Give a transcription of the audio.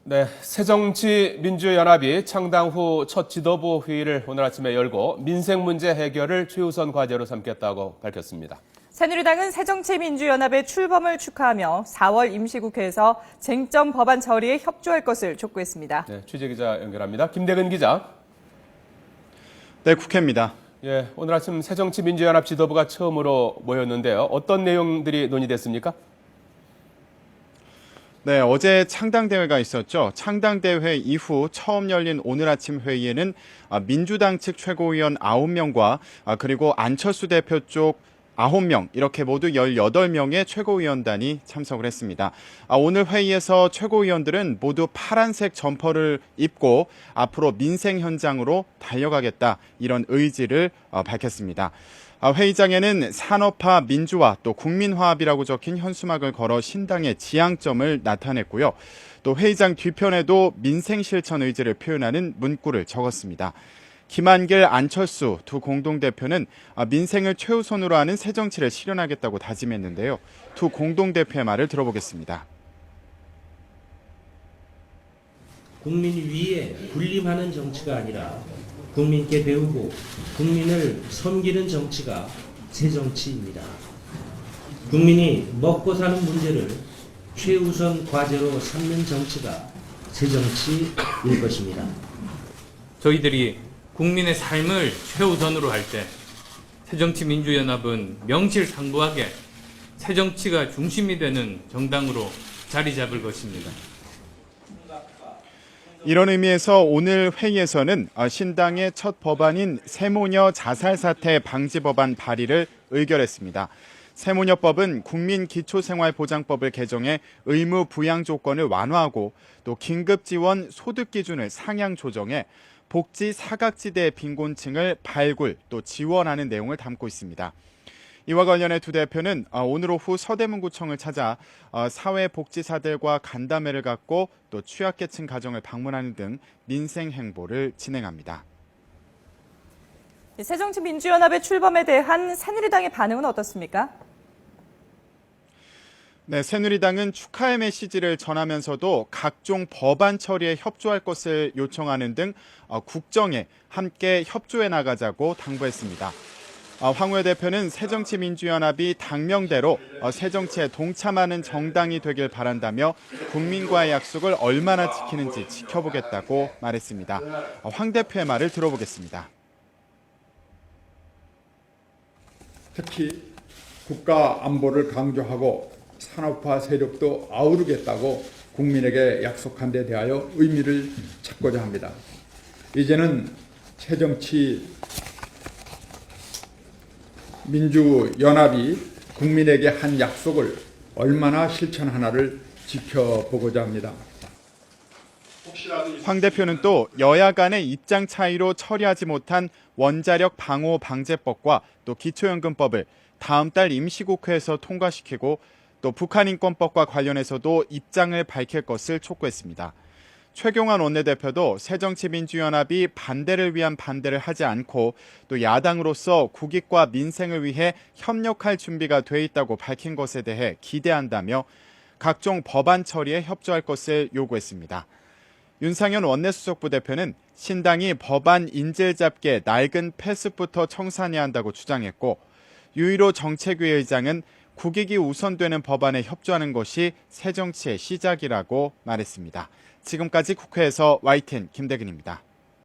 네, 새정치민주연합이 창당 후 첫 지도부 회의를 오늘 아침에 열고 민생 문제 해결을 최우선 과제로 삼겠다고 밝혔습니다. 새누리당은 새정치민주연합의 출범을 축하하며 4월 임시국회에서 쟁점 법안 처리에 협조할 것을 촉구했습니다. 네, 취재기자 연결합니다. 김대근 기자. 네, 국회입니다. 예, 오늘 아침 새정치민주연합 지도부가 처음으로 모였는데요. 어떤 내용들이 논의됐습니까? 네, 어제 창당대회가 있었죠. 창당대회 이후 처음 열린 오늘 아침 회의에는 민주당 측 최고위원 9명과 그리고 안철수 대표 쪽 9명, 이렇게 모두 18명의 최고위원단이 참석을 했습니다. 오늘 회의에서 최고위원들은 모두 파란색 점퍼를 입고 앞으로 민생 현장으로 달려가겠다, 이런 의지를 밝혔습니다. 회의장에는 산업화 민주화 또 국민화합이라고 적힌 현수막을 걸어 신당의 지향점을 나타냈고요. 또 회의장 뒤편에도 민생 실천 의지를 표현하는 문구를 적었습니다. 김한길, 안철수 두 공동대표는 민생을 최우선으로 하는 새정치를 실현하겠다고 다짐했는데요. 두 공동대표의 말을 들어보겠습니다. 국민 위에 군림하는 정치가 아니라 국민께 배우고 국민을 섬기는 정치가 새정치입니다. 국민이 먹고 사는 문제를 최우선 과제로 삼는 정치가 새정치일 것입니다. 저희들이 국민의 삶을 최우선으로 할 때 새정치민주연합은 명실상부하게 새정치가 중심이 되는 정당으로 자리 잡을 것입니다. 이런 의미에서 오늘 회의에서는 신당의 첫 법안인 세모녀 자살 사태 방지 법안 발의를 의결했습니다. 세모녀법은 국민기초생활보장법을 개정해 의무 부양 조건을 완화하고 또 긴급지원 소득 기준을 상향 조정해 복지 사각지대의 빈곤층을 발굴 또 지원하는 내용을 담고 있습니다. 이와 관련해 두 대표는 오늘 오후 서대문구청을 찾아 사회복지사들과 간담회를 갖고 또 취약계층 가정을 방문하는 등 민생 행보를 진행합니다. 새정치민주연합의 출범에 대한 새누리당의 반응은 어떻습니까? 네, 새누리당은 축하의 메시지를 전하면서도 각종 법안 처리에 협조할 것을 요청하는 등 국정에 함께 협조해 나가자고 당부했습니다. 황우여 대표는 새정치민주연합이 당명대로 새정치에 동참하는 정당이 되길 바란다며 국민과의 약속을 얼마나 지키는지 지켜보겠다고 말했습니다. 황 대표의 말을 들어보겠습니다. 특히 국가 안보를 강조하고 산업화 세력도 아우르겠다고 국민에게 약속한 데 대하여 의미를 찾고자 합니다. 이제는 새정치 민주연합이 국민에게 한 약속을 얼마나 실천하나를 지켜보고자 합니다. 황 대표는 또 여야 간의 입장 차이로 처리하지 못한 원자력 방호 방제법과 또 기초연금법을 다음 달 임시국회에서 통과시키고 또 북한인권법과 관련해서도 입장을 밝힐 것을 촉구했습니다. 최경환 원내대표도 새정치민주연합이 반대를 위한 반대를 하지 않고 또 야당으로서 국익과 민생을 위해 협력할 준비가 돼 있다고 밝힌 것에 대해 기대한다며 각종 법안 처리에 협조할 것을 요구했습니다. 윤상현 원내수석 부대표는 신당이 법안 인질 잡기에 낡은 패스부터 청산해야 한다고 주장했고 유일호 정책위 의장은 국익이 우선되는 법안에 협조하는 것이 새정치의 시작이라고 말했습니다. 지금까지 국회에서 YTN 김대근입니다.